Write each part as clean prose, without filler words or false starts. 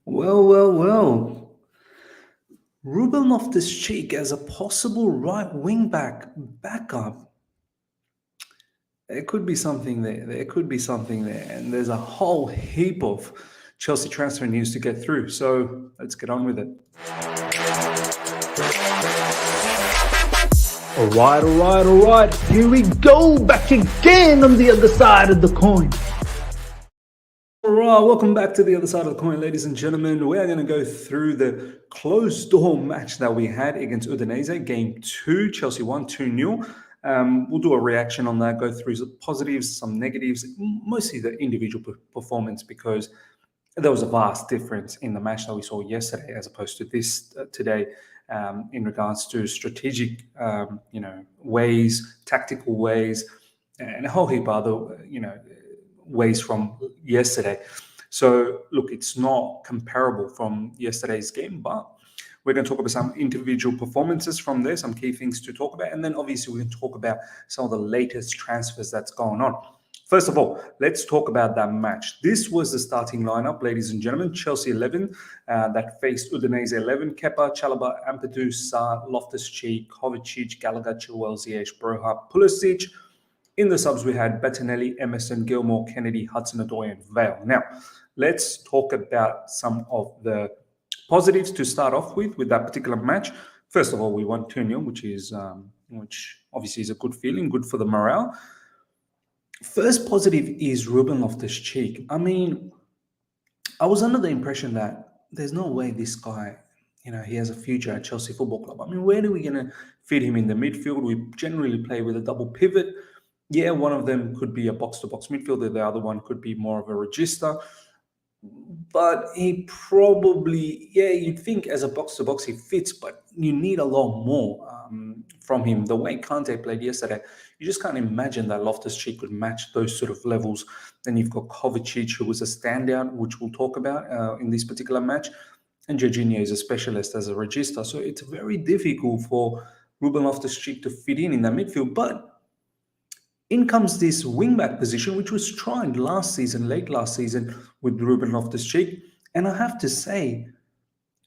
Well. Ruben Loftus-Cheek as a possible right wing back backup. There could be something there. There could be something there. And there's a whole heap of Chelsea transfer news to get through. So let's get on with it. All right. Here we go, back again on the other side of the coin. All right, welcome back to the other side of the coin, ladies and gentlemen. We are going to go through the closed door match that we had against Udinese, game 2. Chelsea won 2-0. We'll do a reaction on that, go through some positives, some negatives, mostly the individual performance, because there was a vast difference in the match that we saw yesterday as opposed to this today, in regards to strategic, ways, tactical ways, and a whole heap of other, ways from yesterday. So look, it's not comparable from yesterday's game, but we're going to talk about some individual performances from there, some key things to talk about, and then obviously we can talk about some of the latest transfers that's going on. First of all, let's talk about that match. This was the starting lineup, ladies and gentlemen. Chelsea 11 that faced Udinese 11. Kepa, Chalobah, Ampadu, Sarr, Loftus-Cheek, Kovacic, Gallagher, Chilwell, Ziyech, Broha, Pulisic. In the subs, we had Bettinelli, Emerson, Gilmore, Kennedy, Hudson-Odoi, and Vale. Now, let's talk about some of the positives to start off with that particular match. First of all, we won 2-0, which obviously is a good feeling, good for the morale. First positive is Ruben Loftus-Cheek. I mean, I was under the impression that there's no way this guy, he has a future at Chelsea Football Club. I mean, where are we going to fit him in the midfield? We generally play with a double pivot. Yeah, one of them could be a box-to-box midfielder. The other one could be more of a register. But he probably, you'd think as a box-to-box he fits, but you need a lot more from him. The way Kante played yesterday, you just can't imagine that Loftus-Cheek could match those sort of levels. Then you've got Kovacic, who was a standout, which we'll talk about in this particular match. And Jorginho is a specialist as a register. So it's very difficult for Ruben Loftus-Cheek to fit in that midfield. But in comes this wingback position, which was tried late last season with Ruben Loftus-Cheek. And I have to say,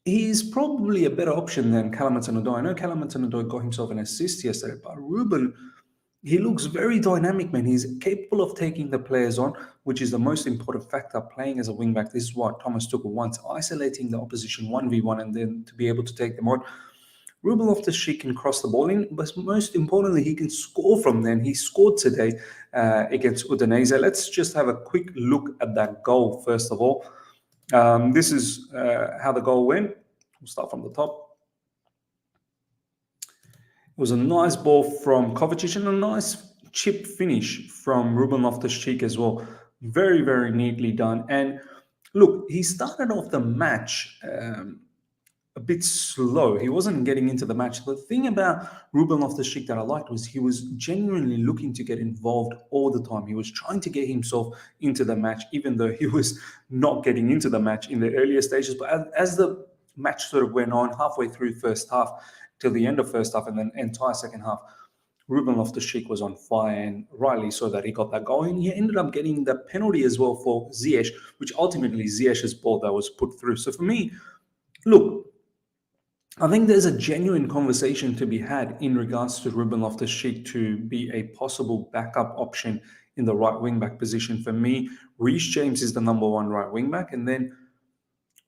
he's probably a better option than Callum Hudson-Odoi. I know Callum Hudson-Odoi got himself an assist yesterday, but Ruben, he looks very dynamic, man. He's capable of taking the players on, which is the most important factor playing as a wingback. This is what Thomas Tuchel wants, isolating the opposition 1v1 and then to be able to take them on. Ruben Loftus-Cheek can cross the ball in, but most importantly, he can score from there. And he scored today against Udinese. Let's just have a quick look at that goal, first of all. This is how the goal went. We'll start from the top. It was a nice ball from Kovacic and a nice chip finish from Ruben Loftus-Cheek as well. Very, very neatly done. And look, he started off the match a bit slow. He wasn't getting into the match. The thing about Ruben Loftus-Cheek that I liked was he was genuinely looking to get involved all the time. He was trying to get himself into the match, even though he was not getting into the match in the earlier stages. But as the match sort of went on, halfway through first half till the end of first half and then entire second half, Ruben Loftus-Cheek was on fire, and rightly so that he got that goal. And he ended up getting the penalty as well for Ziyech, which ultimately Ziyech's ball that was put through. So for me, look, I think there's a genuine conversation to be had in regards to Ruben Loftus-Cheek to be a possible backup option in the right wing-back position. For me, Reece James is the number one right wing-back, and then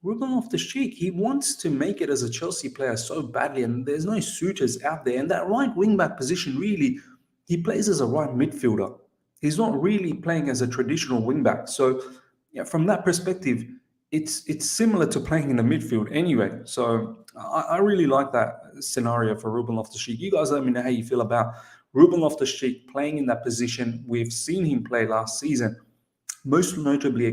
Ruben Loftus-Cheek, he wants to make it as a Chelsea player so badly, and there's no suitors out there. And that right wing-back position, really, he plays as a right midfielder. He's not really playing as a traditional wing-back. So yeah, from that perspective, it's similar to playing in the midfield anyway. So I really like that scenario for Ruben Loftus-Cheek. You guys let me know how you feel about Ruben Loftus-Cheek playing in that position. We've seen him play last season, most notably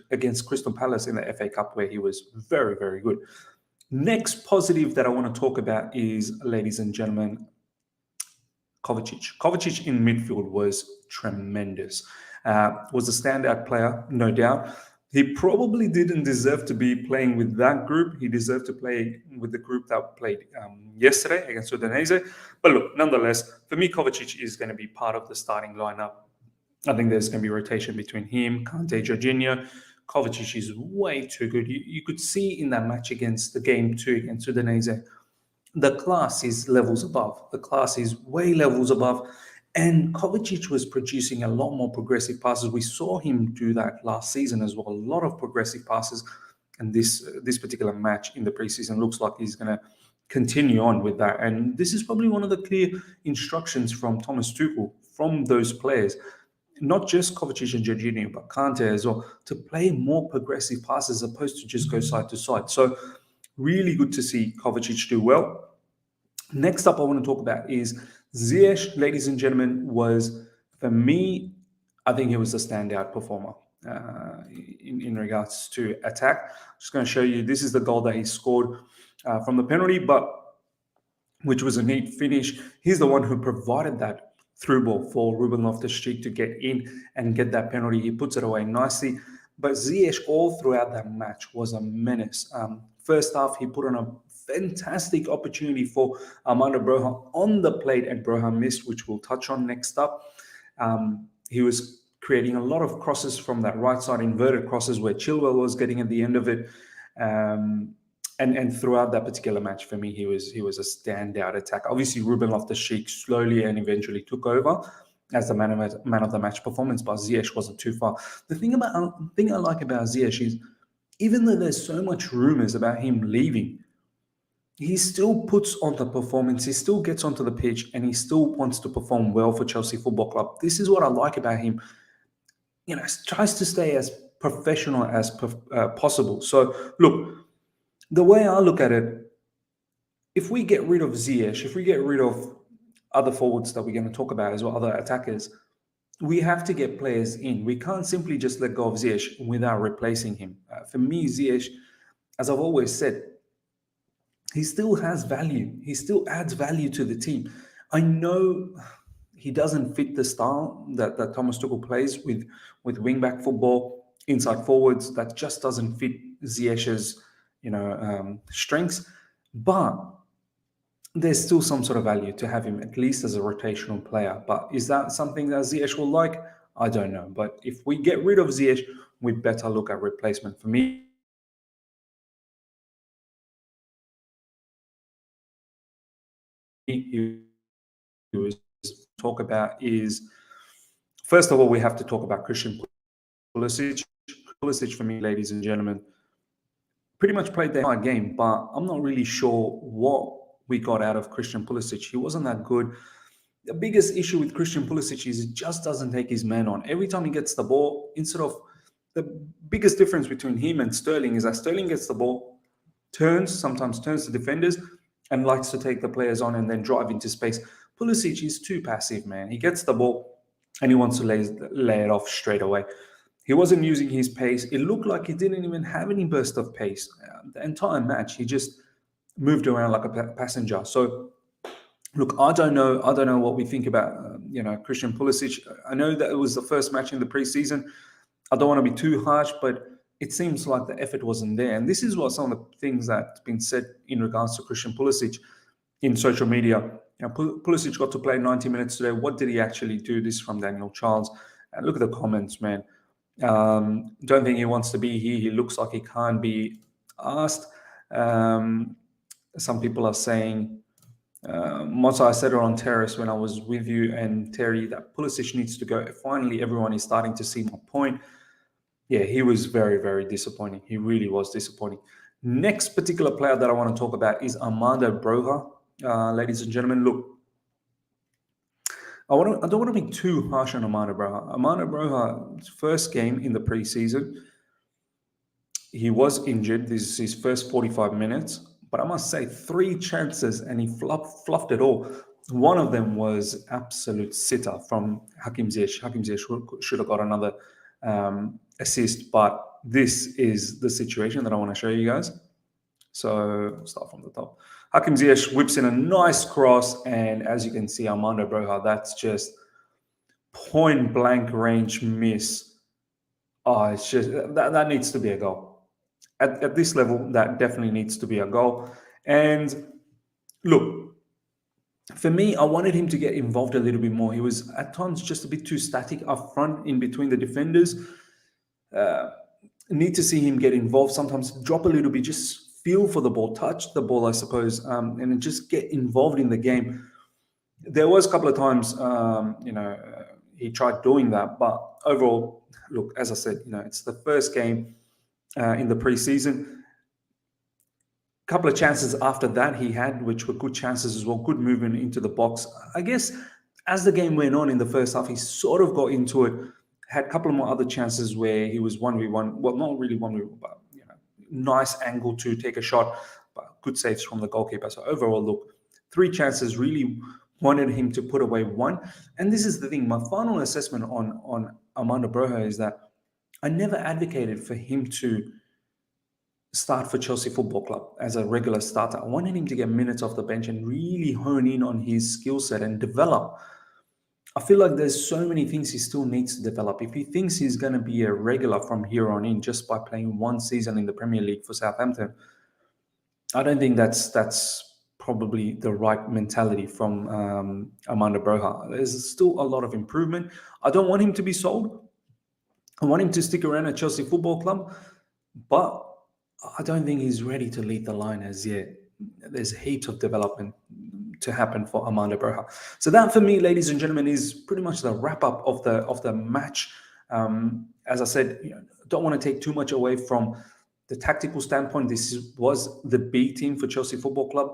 against Crystal Palace in the FA Cup, where he was very, very good. Next positive that I want to talk about is, ladies and gentlemen, Kovacic. Kovacic in midfield was tremendous. Was a standout player, no doubt. He probably didn't deserve to be playing with that group. He deserved to play with the group that played yesterday against Udinese. But look, nonetheless, for me, Kovacic is going to be part of the starting lineup. I think there's going to be rotation between him, Kante, Jorginho. Kovacic is way too good. You could see in that match against the game 2 against Udinese, the class is levels above. The class is way levels above. And Kovacic was producing a lot more progressive passes. We saw him do that last season as well. A lot of progressive passes. And this particular match in the preseason looks like he's going to continue on with that. And this is probably one of the clear instructions from Thomas Tuchel, from those players, not just Kovacic and Jorginho, but Kante as well, to play more progressive passes as opposed to just go side to side. So really good to see Kovacic do well. Next up I want to talk about is Ziyech, ladies and gentlemen, was, for me, I think he was a standout performer in regards to attack. I'm just going to show you, this is the goal that he scored from the penalty, which was a neat finish. He's the one who provided that through ball for Ruben Loftus-Cheek to get in and get that penalty. He puts it away nicely. But Ziyech, all throughout that match, was a menace. First half, he put on a fantastic opportunity for Armando Broja on the plate, and Broja missed, which we'll touch on next up. He was creating a lot of crosses from that right side, inverted crosses where Chilwell was getting at the end of it. And throughout that particular match, for me, he was a standout attacker. Obviously, Ruben Loftus-Cheek slowly and eventually took over as the man of the match performance, but Ziyech wasn't too far. The thing I like about Ziyech is, even though there's so much rumors about him leaving, he still puts on the performance, he still gets onto the pitch, and he still wants to perform well for Chelsea Football Club. This is what I like about him. Tries to stay as professional as possible. So, look, the way I look at it, if we get rid of Ziyech, if we get rid of other forwards that we're going to talk about as well, other attackers, we have to get players in. We can't simply just let go of Ziyech without replacing him. For me, Ziyech, as I've always said, he still has value. He still adds value to the team. I know he doesn't fit the style that Thomas Tuchel plays with wing-back football, inside forwards. That just doesn't fit Ziyech's strengths. But there's still some sort of value to have him at least as a rotational player. But is that something that Ziyech will like? I don't know. But if we get rid of Ziyech, we better look at replacement. For me, talk about is, first of all, we have to talk about Christian Pulisic. Pulisic, for me, ladies and gentlemen, pretty much played the entire game, but I'm not really sure what we got out of Christian Pulisic. He wasn't that good. The biggest issue with Christian Pulisic is he just doesn't take his man on. Every time he gets the ball, the biggest difference between him and Sterling is that Sterling gets the ball, sometimes turns to defenders, and likes to take the players on and then drive into space. Pulisic is too passive, man. He gets the ball and he wants to lay it off straight away. He wasn't using his pace. It looked like he didn't even have any burst of pace. The entire match, he just moved around like a passenger. So, look, I don't know what we think about Christian Pulisic. I know that it was the first match in the preseason. I don't want to be too harsh, but it seems like the effort wasn't there. And this is what some of the things that's been said in regards to Christian Pulisic in social media. Pulisic got to play 90 minutes today. What did he actually do? This from Daniel Charles. And look at the comments, man. Don't think he wants to be here. He looks like he can't be asked. Some people are saying, Mossa, I said it on Terrace when I was with you and Terry, that Pulisic needs to go. Finally, everyone is starting to see my point. Yeah, he was very, very disappointing. He really was disappointing. Next particular player that I want to talk about is Armando Broja. Ladies and gentlemen, look, I don't want to be too harsh on Armando Broja. Armando Broja's first game in the preseason, he was injured. This is his first 45 minutes. But I must say, 3 chances and he fluffed it all. One of them was absolute sitter from Hakim Ziyech. Hakim Ziyech should have got another assist, but this is the situation that I want to show you guys. So start from the top. Hakim Ziyech whips in a nice cross, and as you can see, Armando Broja, that's just point blank range miss. Oh, it's just that needs to be a goal. At this level, that definitely needs to be a goal. And look, for me, I wanted him to get involved a little bit more. He was at times just a bit too static up front in between the defenders. Need to see him get involved. Sometimes drop a little bit, just feel for the ball, touch the ball, I suppose, and just get involved in the game. There was a couple of times, he tried doing that, but overall, look, as I said, it's the first game in the preseason. Couple of chances after that he had, which were good chances as well, good movement into the box. I guess as the game went on in the first half, he sort of got into it, had a couple of more other chances where he was 1v1, well, not really 1v1, but nice angle to take a shot, but good saves from the goalkeeper. So overall, look, 3 chances, really wanted him to put away 1. And this is the thing, my final assessment on Armando Broja is that I never advocated for him to start for Chelsea Football Club as a regular starter. I wanted him to get minutes off the bench and really hone in on his skill set and develop. I feel like there's so many things he still needs to develop. If he thinks he's going to be a regular from here on in just by playing 1 season in the Premier League for Southampton, I don't think that's probably the right mentality from Armando Broja. There's still a lot of improvement. I don't want him to be sold. I want him to stick around at Chelsea Football Club, but I don't think he's ready to lead the line as yet. There's heaps of development to happen for Armando Broja. So that, for me, ladies and gentlemen, is pretty much the wrap up of the match. As I said, don't want to take too much away from the tactical standpoint. This was the B team for Chelsea Football Club,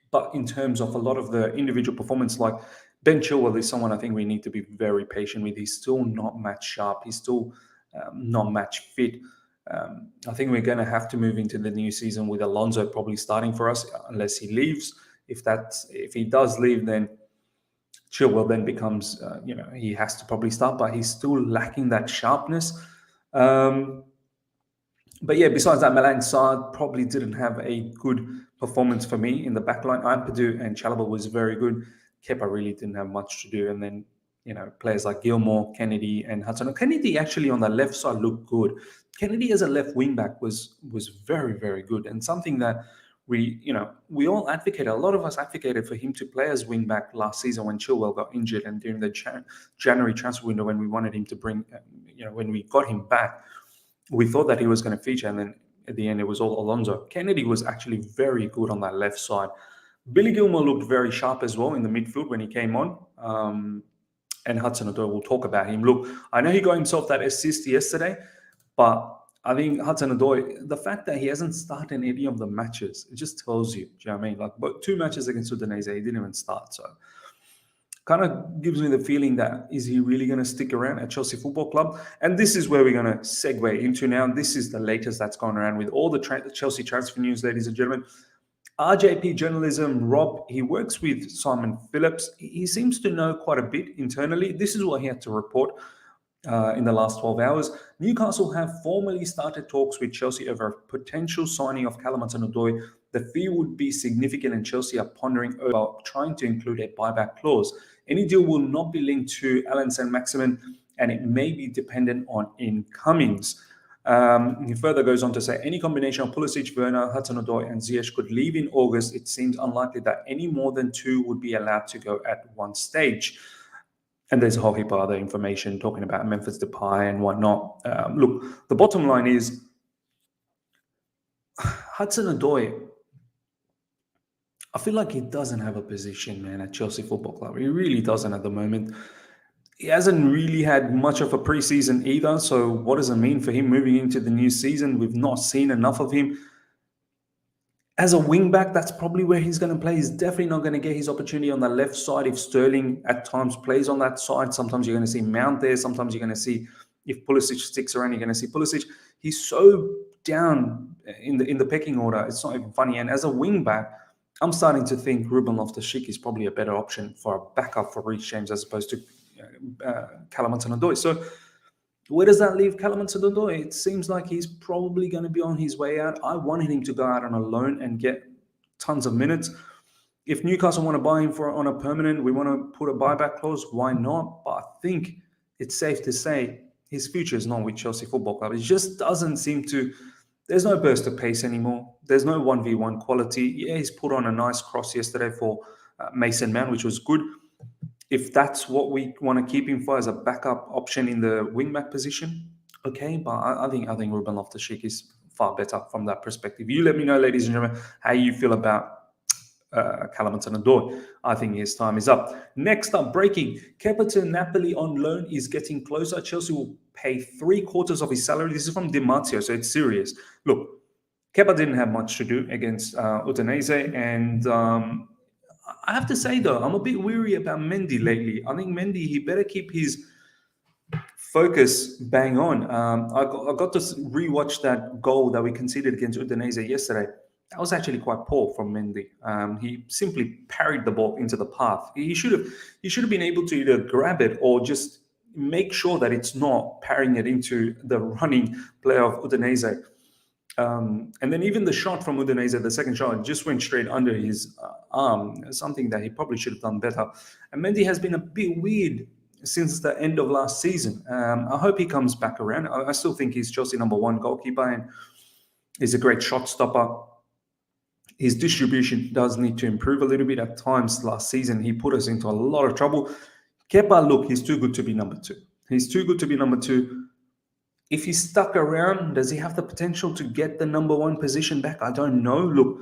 but in terms of a lot of the individual performance, like Ben Chilwell is someone I think we need to be very patient with. He's still not match sharp. He's still not match fit. I think we're going to have to move into the new season with Alonso probably starting for us, unless he leaves. If he does leave, then Chilwell then becomes, he has to probably start, but he's still lacking that sharpness. But yeah, besides that, Malang Sarr probably didn't have a good performance for me in the backline. Ampadu and Chalobah was very good. Kepa really didn't have much to do. And then, players like Gilmore, Kennedy, and Hudson. Kennedy actually on the left side looked good. Kennedy as a left wing back was very, very good, and something that we all advocated. A lot of us advocated for him to play as wing back last season when Chilwell got injured, and during the January transfer window when we wanted him to bring, when we got him back, we thought that he was going to feature, and then at the end it was all Alonso. Kennedy was actually very good on that left side. Billy Gilmore looked very sharp as well in the midfield when he came on. And Hudson-Odoi, will talk about him. Look, I know he got himself that assist yesterday, but I think Hudson-Odoi, the fact that he hasn't started any of the matches, it just tells you, do you know what I mean? But 2 matches against Udinese, he didn't even start. So kind of gives me the feeling that, is he really going to stick around at Chelsea Football Club? And this is where we're going to segue into now. This is the latest that's gone around with all the Chelsea transfer news, ladies and gentlemen. RJP Journalism, Rob, he works with Simon Phillips. He seems to know quite a bit internally. This is what he had to report in the last 12 hours. Newcastle have formally started talks with Chelsea over a potential signing of Callum Hudson-Odoi. The fee would be significant, and Chelsea are pondering over trying to include a buyback clause. Any deal will not be linked to Alan Saint-Maximin, and it may be dependent on incomings. He further goes on to say, any combination of Pulisic, Werner, Hudson-Odoi, and Ziyech could leave in August. It seems unlikely that any more than 2 would be allowed to go at one stage. And there's a whole heap of other information talking about Memphis Depay and whatnot. Look, the bottom line is Hudson-Odoi, I feel like he doesn't have a position, man, at Chelsea Football Club. He really doesn't at the moment. He hasn't really had much of a preseason either. So what does it mean for him moving into the new season? We've not seen enough of him. As a wing back, that's probably where he's going to play. He's definitely not going to get his opportunity on the left side if Sterling at times plays on that side. Sometimes you're going to see Mount there. Sometimes you're going to see, if Pulisic sticks around, you're going to see Pulisic. He's so down in the pecking order. It's not even funny. And as a wing back, I'm starting to think Ruben Loftus-Cheek is probably a better option for a backup for Reece James as opposed to Callum Hudson-Odoi. So where does that leave Callum Hudson-Odoi? It seems like he's probably going to be on his way out. I wanted him to go out on a loan and get tons of minutes. If Newcastle want to buy him on a permanent, we want to put a buyback clause, why not? But I think it's safe to say his future is not with Chelsea Football Club. It just doesn't seem to... There's no burst of pace anymore. There's no 1v1 quality. Yeah, he's put on a nice cross yesterday for Mason Mount, which was good. If that's what we want to keep him for as a backup option in the wing-back position, okay, but I think Ruben Loftus-Cheek is far better from that perspective. You let me know, ladies and gentlemen, how you feel about Callum Hudson-Odoi. I think his time is up. Next up, breaking. Kepa to Napoli on loan is getting closer. Chelsea will pay 3/4 of his salary. This is from Di Marzio, so it's serious. Look, Kepa didn't have much to do against Udinese, and I have to say though, I'm a bit weary about Mendy lately. I think Mendy, he better keep his focus bang on. I got to rewatch that goal that we conceded against Udinese yesterday. That was actually quite poor from Mendy. He simply parried the ball into the path. He should have been able to either grab it or just make sure that it's not parrying it into the running player of Udinese. And then even the shot from Udinese, the second shot, just went straight under his arm, something that he probably should have done better. And Mendy has been a bit weird since the end of last season. I hope he comes back around. I still think he's Chelsea #1 goalkeeper and he's a great shot stopper. His distribution does need to improve a little bit. At times last season, he put us into a lot of trouble. Kepa, look, he's too good to be #2. He's too good to be #2. If he's stuck around, does he have the potential to get the #1 position back? I don't know. Look,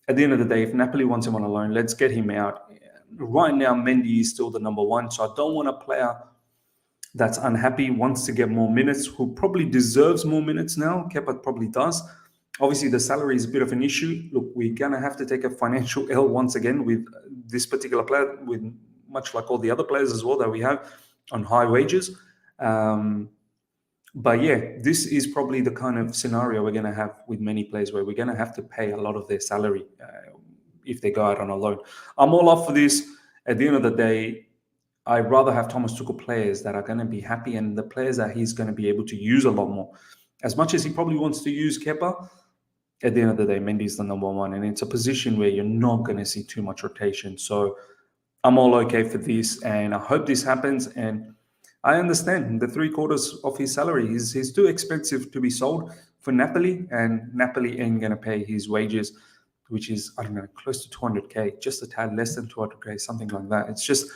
at the end of the day, if Napoli wants him on a loan, let's get him out. Right now, Mendy is still the #1, so I don't want a player that's unhappy, wants to get more minutes, who probably deserves more minutes now. Kepa probably does. Obviously, the salary is a bit of an issue. Look, we're going to have to take a financial L once again with this particular player, with much like all the other players as well that we have on high wages. But yeah, this is probably the kind of scenario we're going to have with many players where we're going to have to pay a lot of their salary if they go out on a loan. I'm all up for this. At the end of the day, I'd rather have Thomas Tuchel players that are going to be happy and the players that he's going to be able to use a lot more. As much as he probably wants to use Kepa, at the end of the day, Mendy's the #1, and it's a position where you're not going to see too much rotation. So I'm all okay for this, and I hope this happens. And I understand the 3/4 of his salary. He's too expensive to be sold for Napoli, and Napoli ain't going to pay his wages, which is, I don't know, close to 200k, just a tad less than 200k, something like that. It's just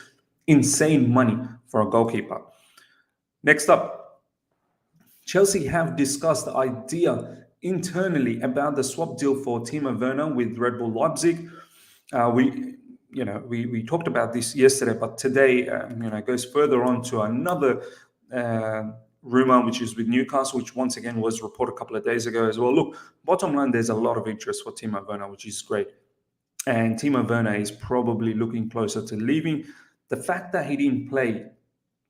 insane money for a goalkeeper. Next up, Chelsea have discussed the idea internally about the swap deal for Timo Werner with Red Bull Leipzig. We talked about this yesterday, but today, it goes further on to another rumor, which is with Newcastle, which once again was reported a couple of days ago as well. Look, bottom line, there's a lot of interest for Timo Werner, which is great. And Timo Werner is probably looking closer to leaving. The fact that he didn't play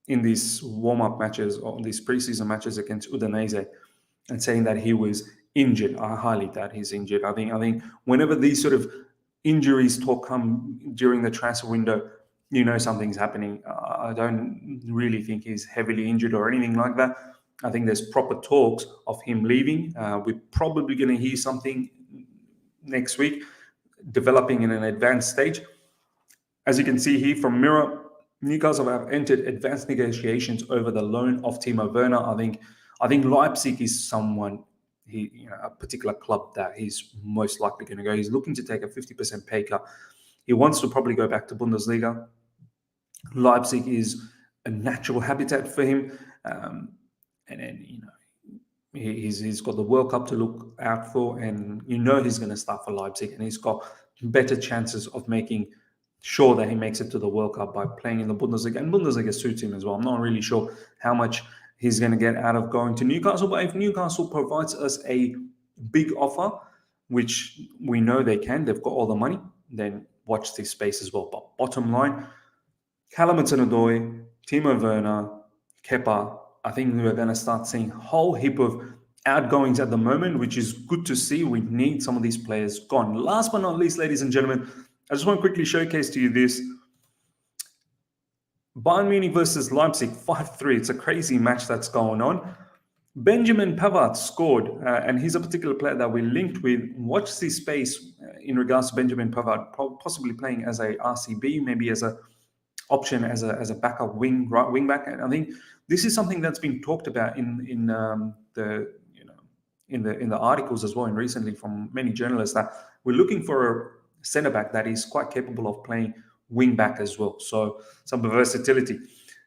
in these warm-up matches or these preseason matches against Udinese and saying that he was injured, I highly doubt he's injured. I think whenever these sort of injuries talk come during the transfer window, something's happening. I don't really think he's heavily injured or anything like that. I think there's proper talks of him leaving. We're probably going to hear something next week, developing in an advanced stage. As you can see here from Mirror, Newcastle have entered advanced negotiations over the loan of Timo Werner. I think Leipzig is someone, a particular club that he's most likely going to go. He's looking to take a 50% pay cut. He wants to probably go back to Bundesliga. Leipzig is a natural habitat for him. And then, he's got the World Cup to look out for, and he's going to start for Leipzig, and he's got better chances of making sure that he makes it to the World Cup by playing in the Bundesliga. And Bundesliga suits him as well. I'm not really sure how much he's going to get out of going to Newcastle, but if Newcastle provides us a big offer, which we know they can, they've got all the money, then watch this space as well. But bottom line, Callum Hudson-Odoi, Timo Werner, Kepa, I think we're going to start seeing a whole heap of outgoings at the moment, which is good to see. We need some of these players gone. Last but not least, ladies and gentlemen, I just want to quickly showcase to you this. Bayern Munich versus Leipzig, 5-3. It's a crazy match that's going on. Benjamin Pavard scored, and he's a particular player that we linked with. Watch this space in regards to Benjamin Pavard, possibly playing as a RCB, maybe as a option as a backup right wing back. And I think this is something that's been talked about in the articles as well, and recently from many journalists, that we're looking for a centre back that is quite capable of playing wing back as well. So some versatility.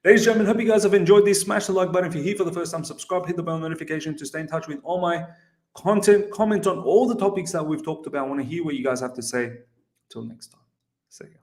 Ladies and gentlemen, hope you guys have enjoyed this. Smash the like button if you're here for the first time. Subscribe, hit the bell notification to stay in touch with all my content. Comment on all the topics that we've talked about. I want to hear what you guys have to say. Till next time. See ya.